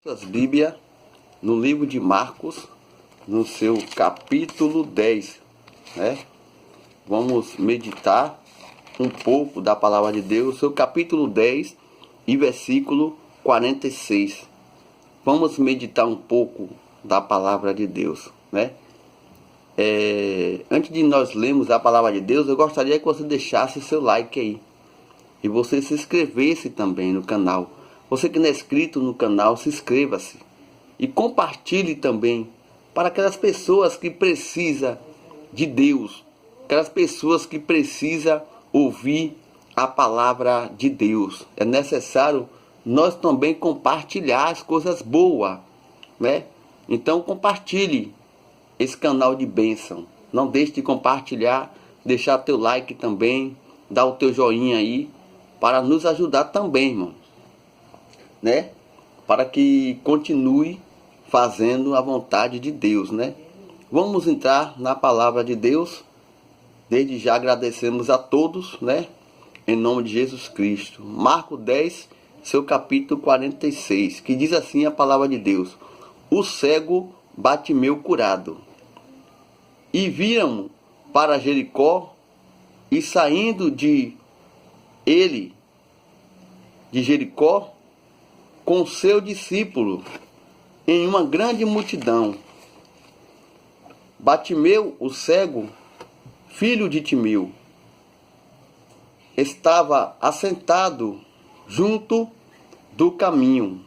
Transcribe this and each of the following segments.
Suas Bíblias no livro de Marcos, no seu capítulo 10, né? Vamos meditar um pouco da palavra de Deus, seu capítulo 10 e versículo 46. Vamos meditar um pouco da palavra de Deus, né? Antes de nós lermos a palavra de Deus, eu gostaria que você deixasse seu like aí e você se inscrevesse também no canal. Você que não é inscrito no canal, se inscreva-se e compartilhe também para aquelas pessoas que precisam de Deus, aquelas pessoas que precisam ouvir a palavra de Deus. É necessário nós também compartilhar as coisas boas, né? Então compartilhe esse canal de bênção. Não deixe de compartilhar, deixar teu like também, dar o teu joinha aí, para nos ajudar também, irmão, né? Para que continue fazendo a vontade de Deus, né? Vamos entrar na palavra de Deus. Desde já agradecemos a todos, né? Em nome de Jesus Cristo. Marcos 10, seu capítulo 46, que diz assim a palavra de Deus: o cego Bartimeu curado. E viram para Jericó, e saindo de Jericó, com seu discípulo, em uma grande multidão. Bartimeu, o cego, filho de Timeu, estava assentado junto do caminho,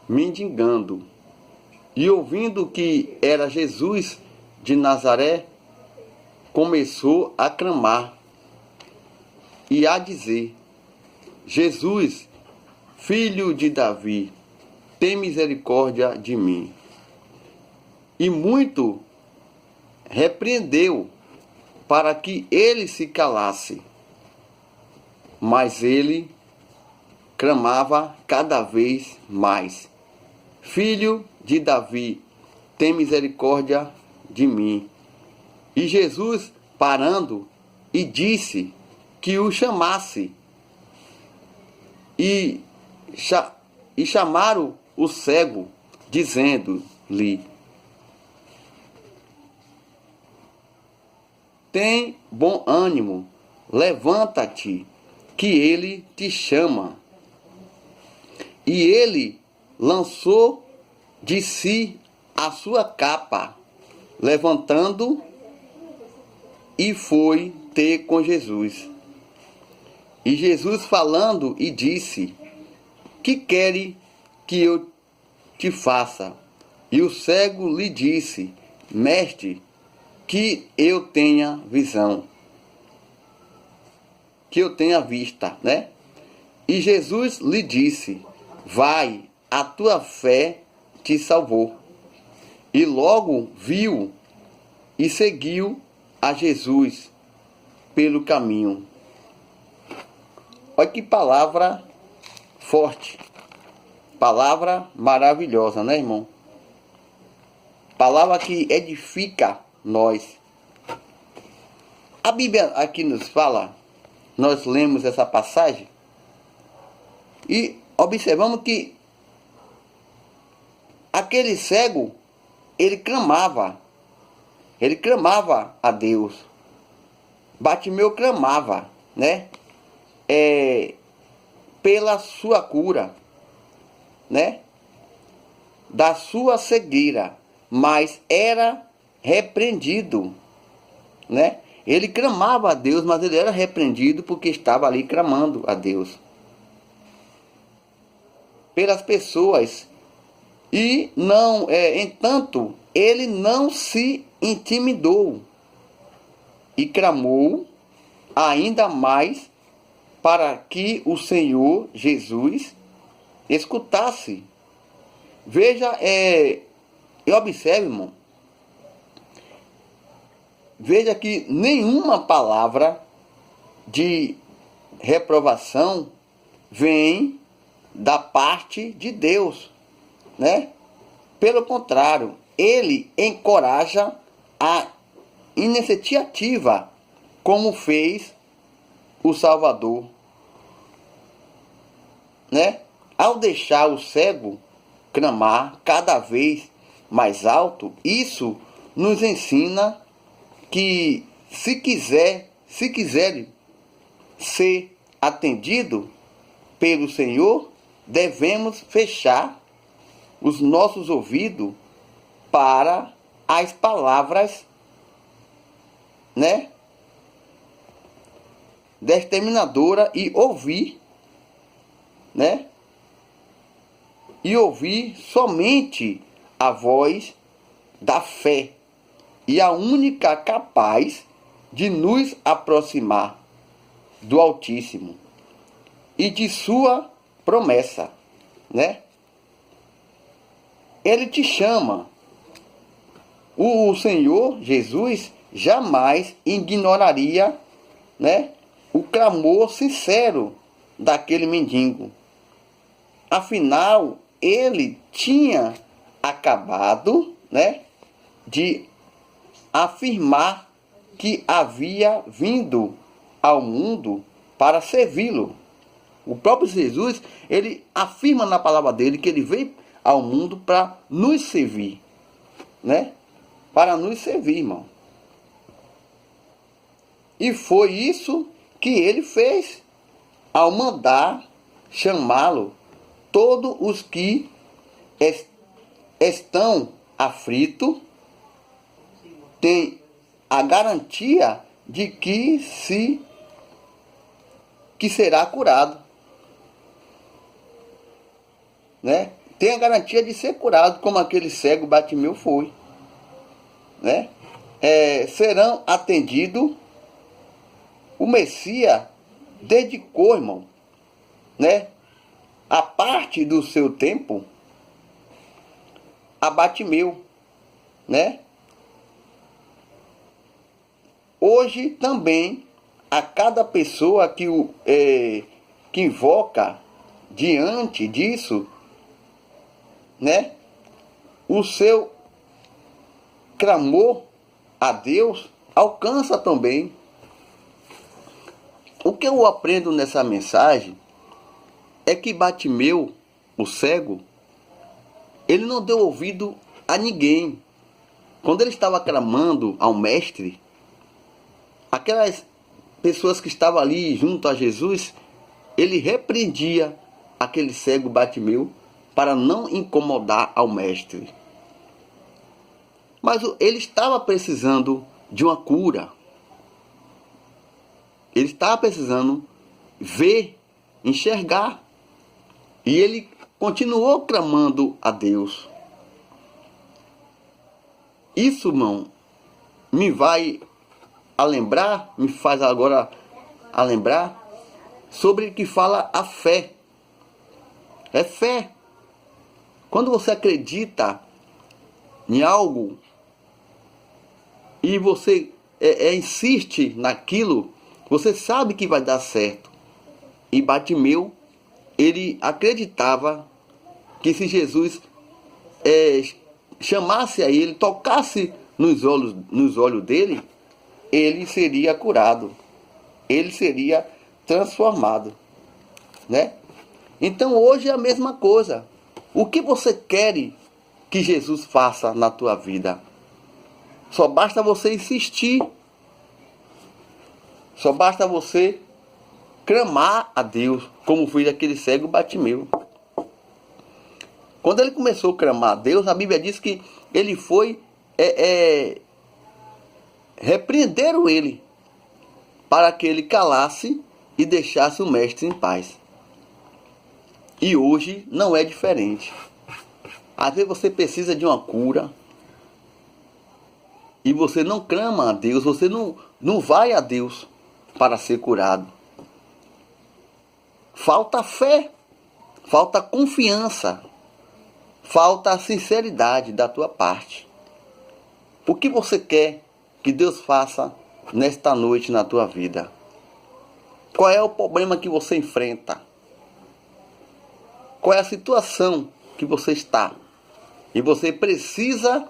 mendigando, e ouvindo que era Jesus de Nazaré, começou a clamar e a dizer: Jesus, filho de Davi, tem misericórdia de mim. E muito repreendeu para que ele se calasse. Mas ele clamava cada vez mais: Filho de Davi, tem misericórdia de mim. E Jesus, parando, e disse que o chamasse. E chamaram o cego, dizendo-lhe: tem bom ânimo, levanta-te, que ele te chama. E ele lançou de si a sua capa, levantando, e foi ter com Jesus. E Jesus falando e disse: que queres que eu te faça? E o cego lhe disse: Mestre, que eu tenha visão, que eu tenha vista, né? E Jesus lhe disse: vai, a tua fé te salvou. E logo viu e seguiu a Jesus pelo caminho. Olha que palavra forte, palavra maravilhosa, né, irmão? Palavra que edifica nós. A Bíblia aqui nos fala, nós lemos essa passagem e observamos que aquele cego, ele clamava a Deus. Bartimeu clamava, né? Pela sua cura, né? Da sua cegueira, mas era repreendido, né? Ele clamava a Deus, mas ele era repreendido porque estava ali clamando a Deus pelas pessoas. E não, entanto, ele não se intimidou e clamou ainda mais para que o Senhor Jesus escutasse. Veja, e observe, irmão, veja que nenhuma palavra de reprovação vem da parte de Deus, né? Pelo contrário, ele encoraja a iniciativa, como fez o Salvador, né? Ao deixar o cego clamar cada vez mais alto, isso nos ensina que se quiser ser atendido pelo Senhor, devemos fechar os nossos ouvidos para as palavras, né, determinadora e ouvir, né, e ouvir somente a voz da fé e a única capaz de nos aproximar do Altíssimo e de sua promessa, né? Ele te chama. O Senhor Jesus jamais ignoraria, né, o clamor sincero daquele mendigo. Afinal, ele tinha acabado, né, de afirmar que havia vindo ao mundo para servi-lo. O próprio Jesus, ele afirma na palavra dele que ele veio ao mundo para nos servir, né? Para nos servir, irmão. E foi isso que ele fez ao mandar chamá-lo todos os que estão aflitos, têm a garantia de que será curado, né? Tem a garantia de ser curado, como aquele cego Bartimeu foi, né? Serão atendidos. O Messias dedicou, irmão, né, a parte do seu tempo a Bartimeu, né? Hoje também, a cada pessoa que invoca diante disso, né, o seu clamor a Deus alcança também. O que eu aprendo nessa mensagem é que Bartimeu, o cego, ele não deu ouvido a ninguém. Quando ele estava clamando ao mestre, aquelas pessoas que estavam ali junto a Jesus, ele repreendia aquele cego Bartimeu para não incomodar ao mestre. Mas ele estava precisando de uma cura. Ele estava precisando ver, enxergar. E ele continuou clamando a Deus. Isso, irmão, me faz agora a lembrar sobre o que fala a fé. É fé. Quando você acredita em algo e você insiste naquilo, você sabe que vai dar certo. E Bartimeu, ele acreditava que se Jesus chamasse a ele, tocasse nos olhos dele, ele seria curado. Ele seria transformado, né? Então hoje é a mesma coisa. O que você quer que Jesus faça na tua vida? Só basta você insistir. Só basta você clamar a Deus, como foi aquele cego Bartimeu. Quando ele começou a clamar a Deus, a Bíblia diz que ele foi repreenderam ele para que ele calasse e deixasse o mestre em paz. E hoje não é diferente. Às vezes você precisa de uma cura e você não clama a Deus, você não vai a Deus para ser curado. Falta fé, falta confiança, falta sinceridade da tua parte. O que você quer que Deus faça nesta noite na tua vida? Qual é o problema que você enfrenta? Qual é a situação que você está? E você precisa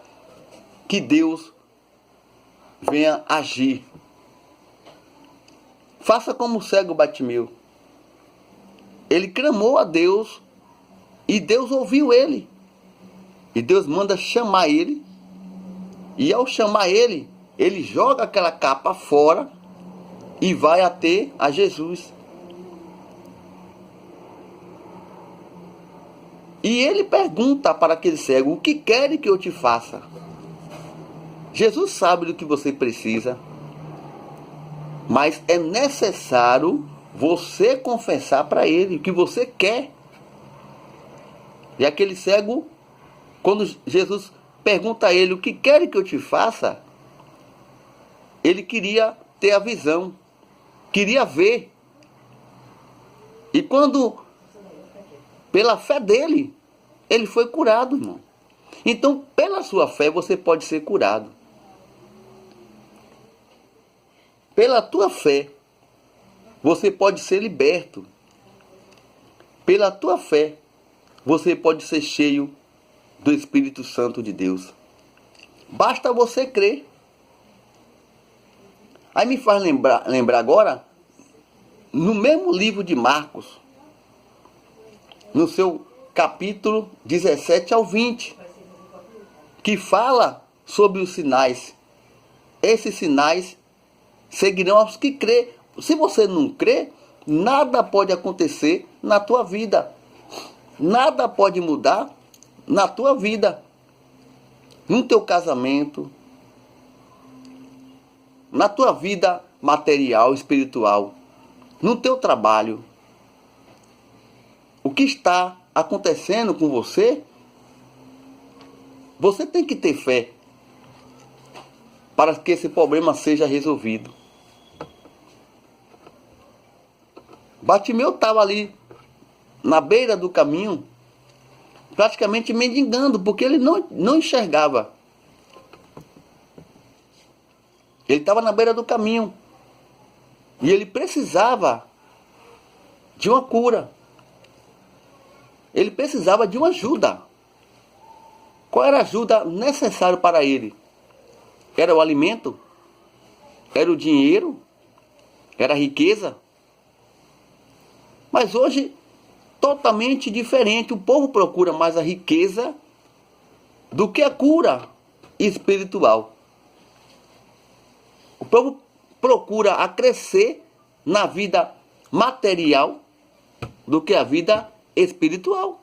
que Deus venha agir. Faça como o cego Bartimeu. Ele clamou a Deus e Deus ouviu ele. E Deus manda chamar ele. E ao chamar ele, ele joga aquela capa fora e vai até a Jesus. E ele pergunta para aquele cego: o que quer que eu te faça? Jesus sabe do que você precisa, mas é necessário você confessar para ele o que você quer. E aquele cego, quando Jesus pergunta a ele: o que quer que eu te faça? Ele queria ter a visão, queria ver. E quando, pela fé dele, ele foi curado, irmão. Então, pela sua fé, você pode ser curado. Pela tua fé, você pode ser liberto. Pela tua fé, você pode ser cheio do Espírito Santo de Deus. Basta você crer. Aí me faz lembrar agora, no mesmo livro de Marcos, no seu capítulo 17 ao 20, que fala sobre os sinais. Esses sinais seguirão aos que crê. Se você não crê, nada pode acontecer na tua vida. Nada pode mudar na tua vida. No teu casamento, na tua vida material, espiritual, no teu trabalho. O que está acontecendo com você, você tem que ter fé para que esse problema seja resolvido. Bartimeu estava ali na beira do caminho, praticamente mendigando, porque ele não enxergava. Ele estava na beira do caminho e ele precisava de uma cura. Ele precisava de uma ajuda. Qual era a ajuda necessária para ele? Era o alimento? Era o dinheiro? Era a riqueza? Mas hoje, totalmente diferente. O povo procura mais a riqueza do que a cura espiritual. O povo procura a crescer na vida material do que a vida espiritual.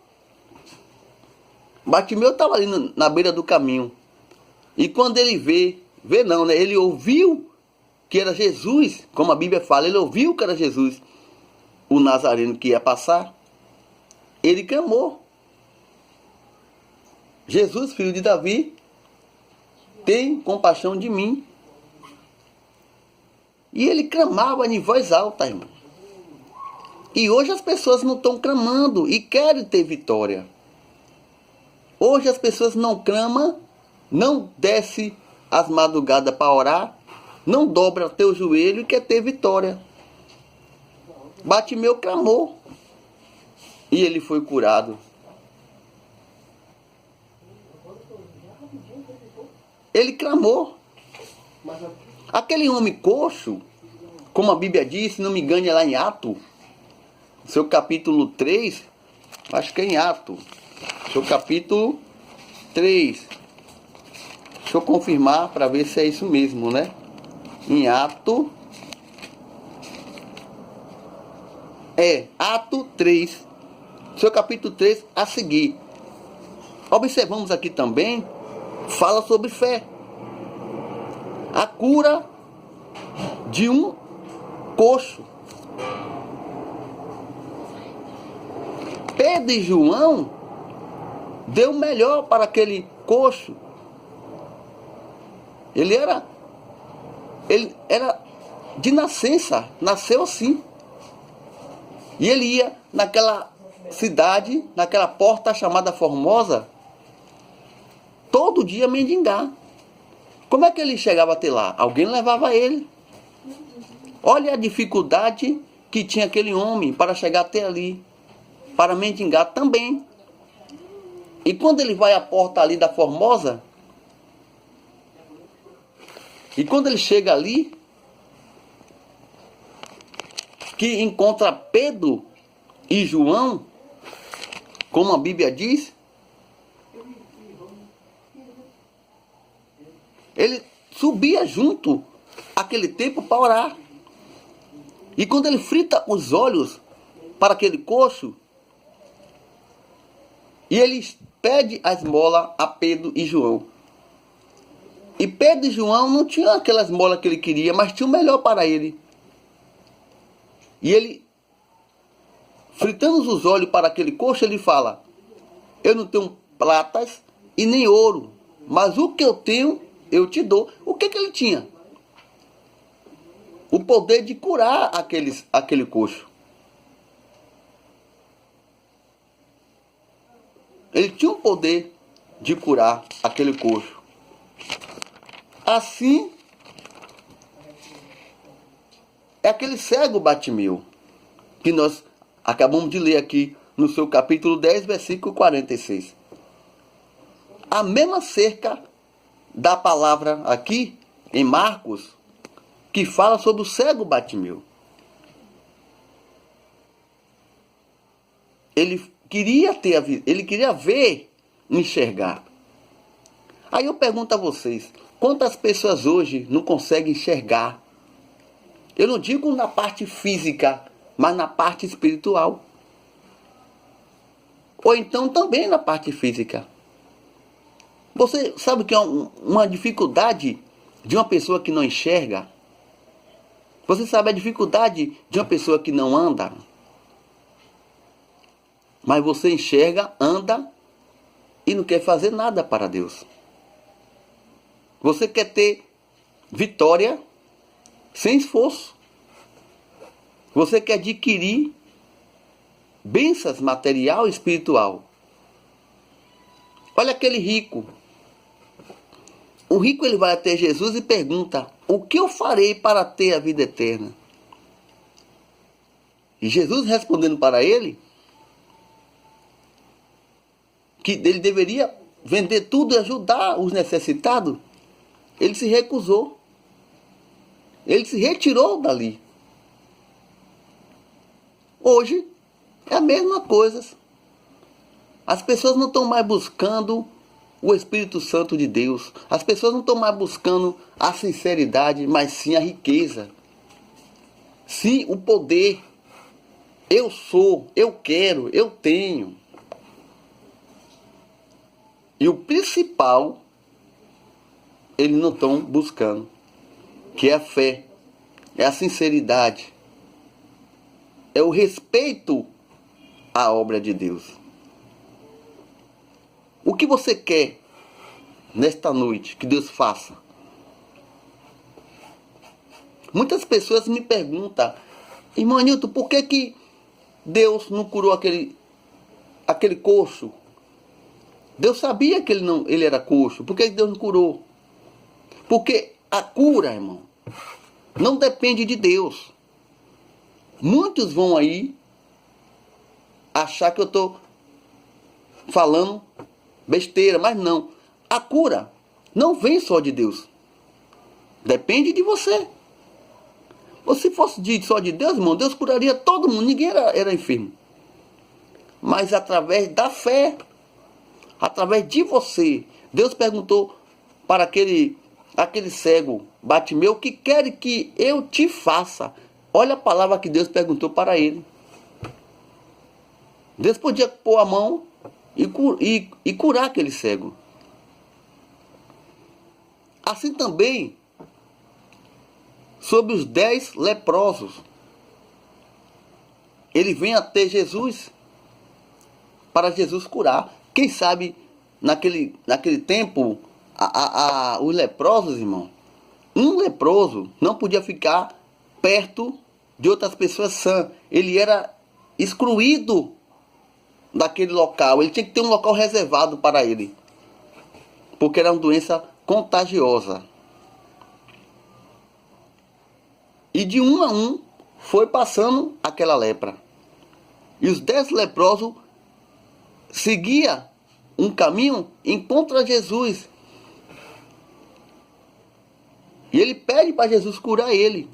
Bartimeu estava ali na beira do caminho. E quando ele ele ouviu que era Jesus, como a Bíblia fala, ele ouviu que era Jesus, o Nazareno que ia passar, ele clamou: Jesus, filho de Davi, tem compaixão de mim. E ele clamava em voz alta, irmão. E hoje as pessoas não estão clamando e querem ter vitória. Hoje as pessoas não clamam, não desce as madrugadas para orar, não dobra o teu joelho e quer ter vitória. Bartimeu clamou e ele foi curado. Ele clamou. Aquele homem coxo, como a Bíblia diz, se não me engano, é lá em Atos, seu capítulo 3, acho que é em Atos, seu capítulo 3. Deixa eu confirmar para ver se é isso mesmo, né? Em Atos, Atos 3, seu capítulo 3 a seguir. Observamos aqui também, fala sobre fé. A cura de um coxo. Pedro e João deu o melhor para aquele coxo. Ele era de nascença, nasceu assim. E ele ia naquela cidade, naquela porta chamada Formosa, todo dia mendigar. Como é que ele chegava até lá? Alguém levava ele. Olha a dificuldade que tinha aquele homem para chegar até ali, para mendigar também. E quando ele vai à porta ali da Formosa, e quando ele chega ali, que encontra Pedro e João, como a Bíblia diz, Ele subia junto àquele templo para orar. E quando ele frita os olhos para aquele coxo, e ele pede a esmola a Pedro e João. E Pedro e João não tinham aquela esmola que ele queria, mas tinha o melhor para ele. E ele, fritando os olhos para aquele coxo, ele fala: eu não tenho pratas e nem ouro, mas o que eu tenho, eu te dou. O que ele tinha? O poder de curar aquele coxo. Ele tinha o poder de curar aquele coxo. Assim, é aquele cego Bartimeu, que nós acabamos de ler aqui no seu capítulo 10, versículo 46. A mesma cerca da palavra aqui, em Marcos, que fala sobre o cego Bartimeu. Ele queria ver, enxergar. Aí eu pergunto a vocês, quantas pessoas hoje não conseguem enxergar? Eu não digo na parte física, mas na parte espiritual. Ou então também na parte física. Você sabe que é uma dificuldade de uma pessoa que não enxerga? Você sabe a dificuldade de uma pessoa que não anda? Mas você enxerga, anda e não quer fazer nada para Deus. Você quer ter vitória sem esforço. Você quer adquirir bênçãos material e espiritual. Olha aquele rico. O rico, ele vai até Jesus e pergunta: o que eu farei para ter a vida eterna? E Jesus respondendo para ele que ele deveria vender tudo e ajudar os necessitados, ele se recusou. Ele se retirou dali. Hoje é a mesma coisa. As pessoas não estão mais buscando o Espírito Santo de Deus. As pessoas não estão mais buscando a sinceridade, mas sim a riqueza. Sim, o poder. Eu sou, eu quero, eu tenho. E o principal, eles não estão buscando, que é a fé, é a sinceridade, é o respeito à obra de Deus. O que você quer nesta noite que Deus faça? Muitas pessoas me perguntam: irmão Nilton, por que Deus não curou aquele coxo? Deus sabia que ele era coxo. Por que Deus não curou? Porque a cura, irmão, não depende de Deus. Muitos vão aí achar que eu estou falando besteira, mas não. A cura não vem só de Deus. Depende de você. Ou se fosse só de Deus, irmão, Deus curaria todo mundo. Ninguém era enfermo. Mas através da fé, através de você, Deus perguntou para aquele cego Bartimeu: o que quer que eu te faça? Olha a palavra que Deus perguntou para ele. Deus podia pôr a mão e curar aquele cego. Assim também sobre os 10 leprosos. Ele vem até Jesus para Jesus curar. Quem sabe naquele tempo os leprosos, irmão, um leproso não podia ficar perto de outras pessoas sãs. Ele era excluído daquele local. Ele tinha que ter um local reservado para ele, porque era uma doença contagiosa. E de um a um foi passando aquela lepra. E os 10 leprosos seguiam um caminho em contra Jesus. E ele pede para Jesus curar ele.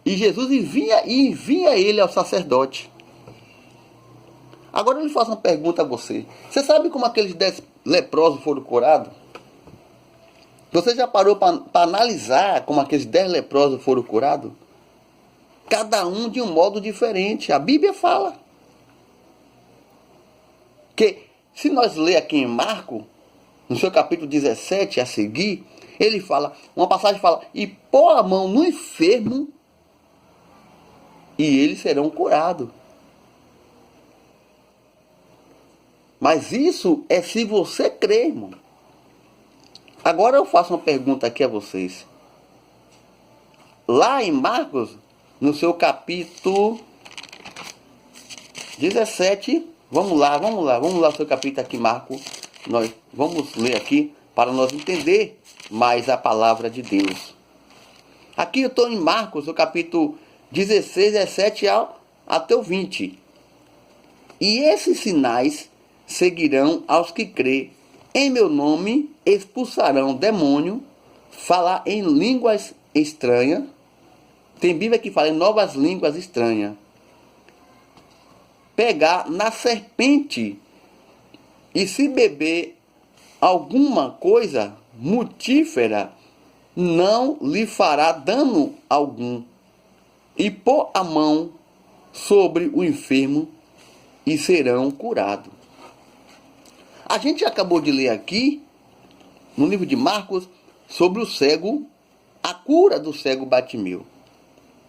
E Jesus envia ele ao sacerdote. Agora eu lhe faço uma pergunta a você. Você sabe como aqueles 10 leprosos foram curados? Você já parou para analisar como aqueles 10 leprosos foram curados? Cada um de um modo diferente. A Bíblia fala. Que se nós ler aqui em Marcos, no seu capítulo 17 a seguir, ele fala, uma passagem fala, e pôr a mão no enfermo e eles serão curados. Mas isso é se você crer, irmão. Agora eu faço uma pergunta aqui a vocês. Lá em Marcos, no seu capítulo 17, vamos lá o seu capítulo aqui, Marcos. Nós vamos ler aqui para nós entender mais a palavra de Deus. Aqui eu estou em Marcos, no capítulo 16, 17 até o 20. E esses sinais seguirão aos que crê. Em meu nome expulsarão demônio, falar em línguas estranhas. Tem Bíblia que fala em novas línguas estranhas. Pegar na serpente e se beber alguma coisa mortífera, não lhe fará dano algum. E pôr a mão sobre o enfermo e serão curados. A gente acabou de ler aqui, no livro de Marcos, sobre o cego, a cura do cego Bartimeu.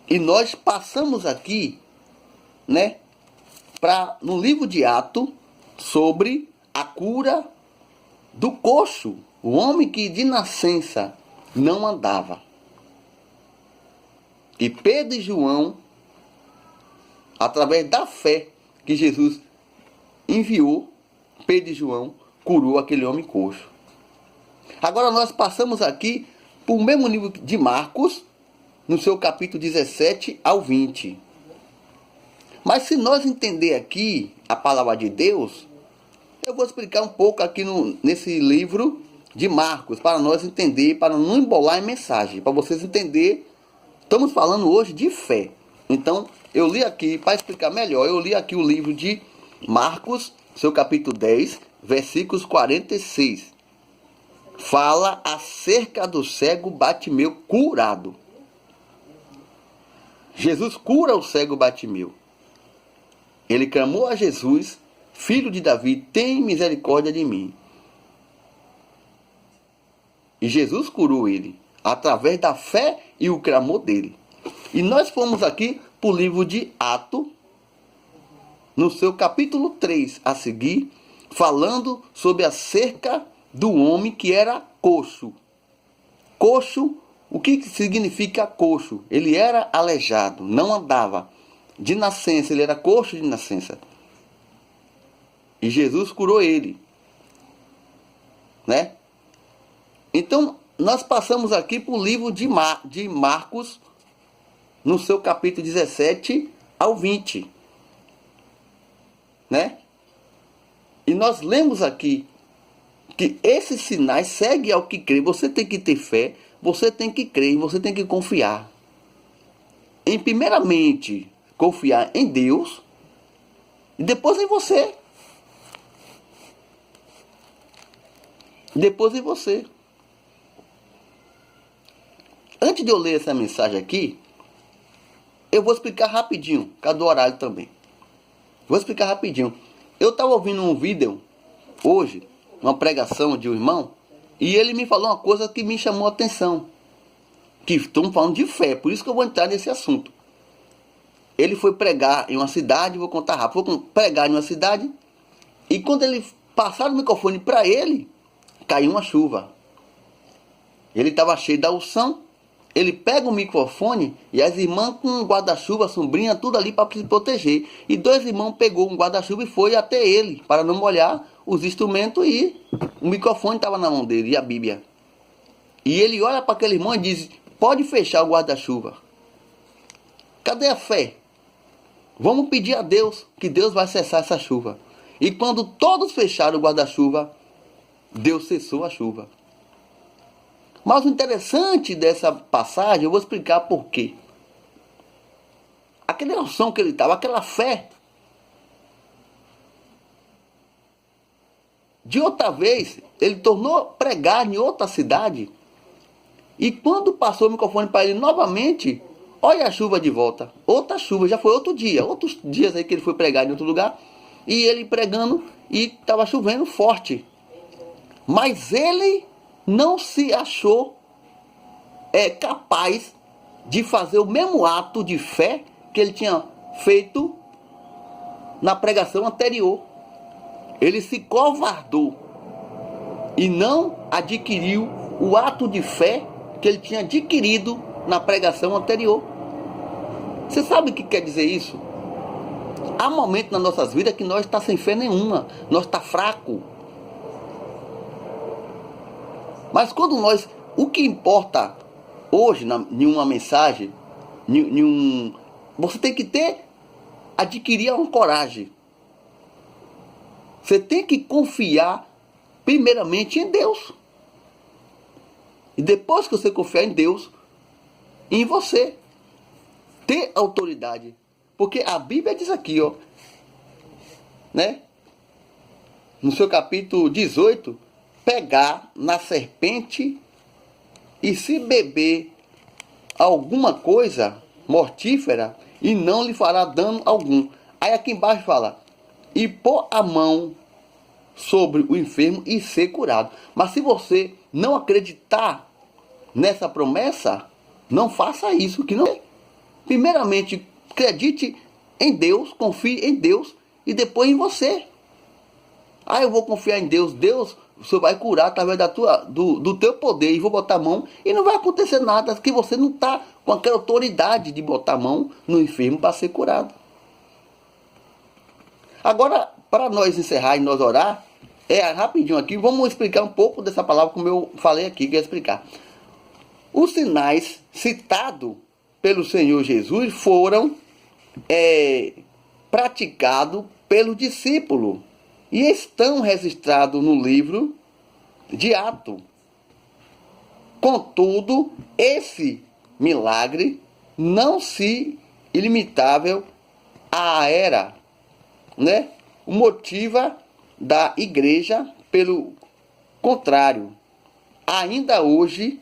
E nós passamos aqui, né, no livro de Atos, sobre a cura do coxo, o homem que de nascença não andava. E Pedro e João, através da fé que Jesus enviou, Pedro e João curou aquele homem coxo. Agora nós passamos aqui para o mesmo livro de Marcos, no seu capítulo 17 ao 20. Mas se nós entender aqui a palavra de Deus, eu vou explicar um pouco aqui nesse livro de Marcos, para nós entender, para não embolar em mensagem, para vocês entenderem. Estamos falando hoje de fé. Então, eu li aqui, para explicar melhor, eu li aqui o livro de Marcos, seu capítulo 10, versículos 46. Fala acerca do cego Bartimeu curado. Jesus cura o cego Bartimeu. Ele clamou a Jesus, filho de Davi, tem misericórdia de mim. E Jesus curou ele, através da fé e o clamor dele. E nós fomos aqui para o livro de Atos, no seu capítulo 3 a seguir, falando sobre acerca do homem que era coxo. Coxo, o que significa coxo? Ele era aleijado, não andava. De nascença, ele era coxo de nascença. E Jesus curou ele. Né? Então, nós passamos aqui para o livro de Marcos, no seu capítulo 17 ao 20. Né? E nós lemos aqui que esses sinais seguem ao que crê. Você tem que ter fé, você tem que crer, você tem que confiar. Em primeiramente, confiar em Deus e depois em você. Depois em você. Antes de eu ler essa mensagem aqui, eu vou explicar rapidinho, por causa do horário também. Vou explicar rapidinho. Eu estava ouvindo um vídeo hoje, uma pregação de um irmão, e ele me falou uma coisa que me chamou a atenção. Que estamos falando de fé, por isso que eu vou entrar nesse assunto. Ele foi pregar em uma cidade, vou contar rápido, foi pregar em uma cidade, e quando ele passaram o microfone para ele, caiu uma chuva. Ele estava cheio da unção, ele pega o microfone e as irmãs com um guarda-chuva, sombrinha, tudo ali para se proteger. E dois irmãos pegou um guarda-chuva e foi até ele, para não molhar os instrumentos, e o microfone estava na mão dele, e a Bíblia. E ele olha para aquele irmão e diz, pode fechar o guarda-chuva. Cadê a fé? Vamos pedir a Deus, que Deus vai cessar essa chuva. E quando todos fecharam o guarda-chuva, Deus cessou a chuva. Mas o interessante dessa passagem, eu vou explicar por quê. Aquela unção que ele estava, aquela fé, De outra vez, ele tornou pregar em outra cidade. E quando passou o microfone para ele novamente, olha a chuva de volta. Outra chuva, já foi outro dia. Outros dias aí que ele foi pregar em outro lugar. E ele pregando e estava chovendo forte. Mas ele não se achou capaz de fazer o mesmo ato de fé que ele tinha feito na pregação anterior. Ele se covardou e não adquiriu o ato de fé que ele tinha adquirido na pregação anterior. Você sabe o que quer dizer isso? Há momentos nas nossas vidas que nós estamos sem fé nenhuma, nós estamos fracos. Mas quando nós, o que importa hoje em uma mensagem, você tem que adquirir uma coragem. Você tem que confiar primeiramente em Deus. E depois que você confiar em Deus, em você, ter autoridade. Porque a Bíblia diz aqui, ó, né? No seu capítulo 18, pegar na serpente e se beber alguma coisa mortífera e não lhe fará dano algum. Aí aqui embaixo fala, e pôr a mão sobre o enfermo e ser curado. Mas se você não acreditar nessa promessa, não faça isso. Que não. Primeiramente, acredite em Deus, confie em Deus e depois em você. Ah, eu vou confiar em Deus. Deus, você vai curar através do teu poder e vou botar a mão e não vai acontecer nada, que você não está com aquela autoridade de botar a mão no enfermo para ser curado. Agora, para nós encerrar e nós orar, rapidinho aqui, vamos explicar um pouco dessa palavra como eu falei aqui, que eu ia explicar. Os sinais citados pelo Senhor Jesus foram praticados pelo discípulo e estão registrados no livro de Atos. Contudo, esse milagre não se limitável à era, né? O motiva da igreja, pelo contrário, ainda hoje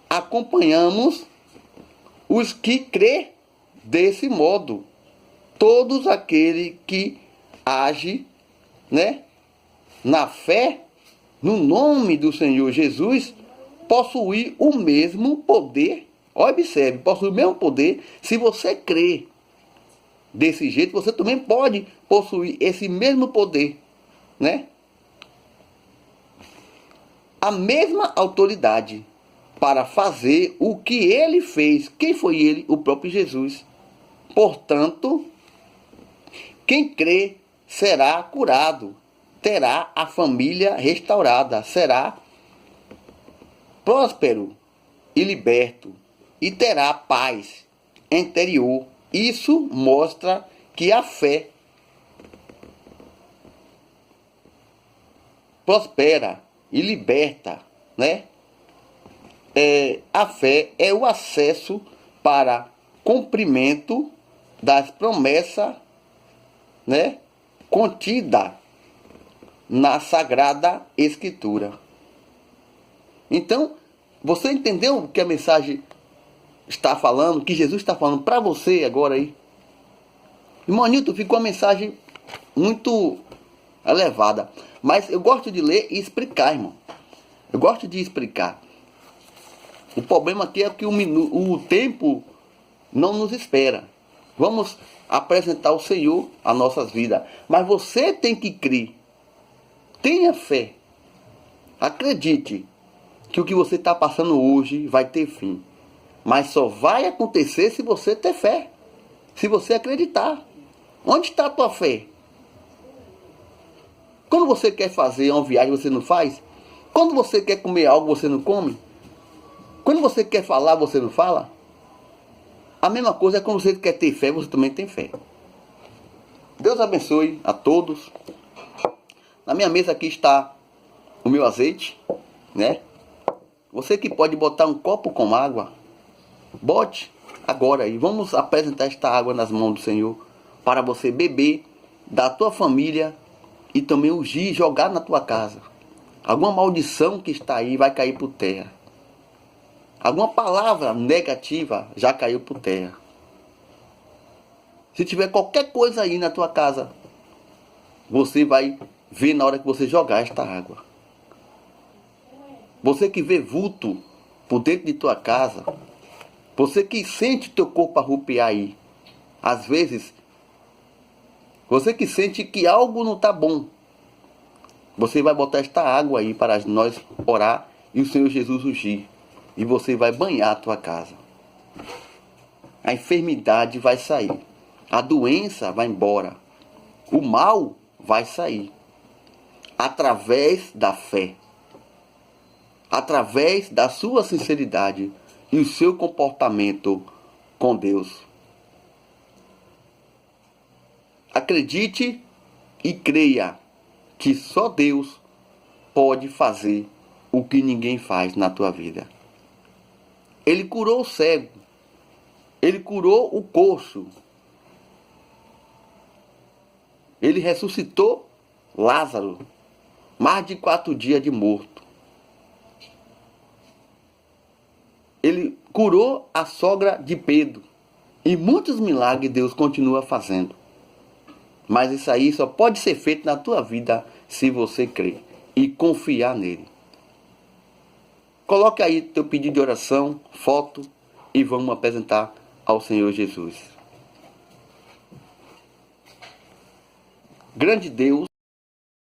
acompanhamos os que crê desse modo. Todos aqueles que agem, né, na fé, no nome do Senhor Jesus, possuem o mesmo poder. Observe, possui o mesmo poder. Se você crê desse jeito, você também pode possuir esse mesmo poder, né? A mesma autoridade para fazer o que ele fez. Quem foi ele? O próprio Jesus. Portanto, quem crê será curado, terá a família restaurada, será próspero e liberto, e terá paz interior. Isso mostra que a fé prospera e liberta, né? A fé é o acesso para cumprimento das promessas, né, contida na Sagrada Escritura. Então, você entendeu o que a mensagem está falando, que Jesus está falando para você agora aí? Irmão Nilton, ficou uma mensagem muito elevada, mas eu gosto de ler e explicar, irmão. Eu gosto de explicar. O problema aqui é que o tempo não nos espera. Vamos apresentar o Senhor a nossas vidas. Mas você tem que crer. Tenha fé. Acredite que o que você está passando hoje vai ter fim. Mas só vai acontecer se você ter fé. Se você acreditar. Onde está a tua fé? Quando você quer fazer uma viagem, você não faz? Quando você quer comer algo, você não come? Quando você quer falar, você não fala? A mesma coisa é quando você quer ter fé, você também tem fé. Deus abençoe a todos. Na minha mesa aqui está o meu azeite, né? Você que pode botar um copo com água, bote agora e vamos apresentar esta água nas mãos do Senhor para você beber, da tua família e também ungir, jogar na tua casa. Alguma maldição que está aí vai cair por terra. Alguma palavra negativa já caiu por terra. Se tiver qualquer coisa aí na tua casa, você vai ver na hora que você jogar esta água. Você que vê vulto por dentro de tua casa, você que sente teu corpo arrupiar aí, às vezes, você que sente que algo não está bom, você vai botar esta água aí para nós orar e o Senhor Jesus ungir. E você vai banhar a tua casa. A enfermidade vai sair. A doença vai embora. O mal vai sair. Através da fé. Através da sua sinceridade e o seu comportamento com Deus. Acredite e creia que só Deus pode fazer o que ninguém faz na tua vida. Ele curou o cego. Ele curou o coxo. Ele ressuscitou Lázaro, mais de 4 dias de morto. Ele curou a sogra de Pedro. E muitos milagres Deus continua fazendo. Mas isso aí só pode ser feito na tua vida se você crer e confiar nele. Coloque aí teu pedido de oração, foto e vamos apresentar ao Senhor Jesus. Grande Deus,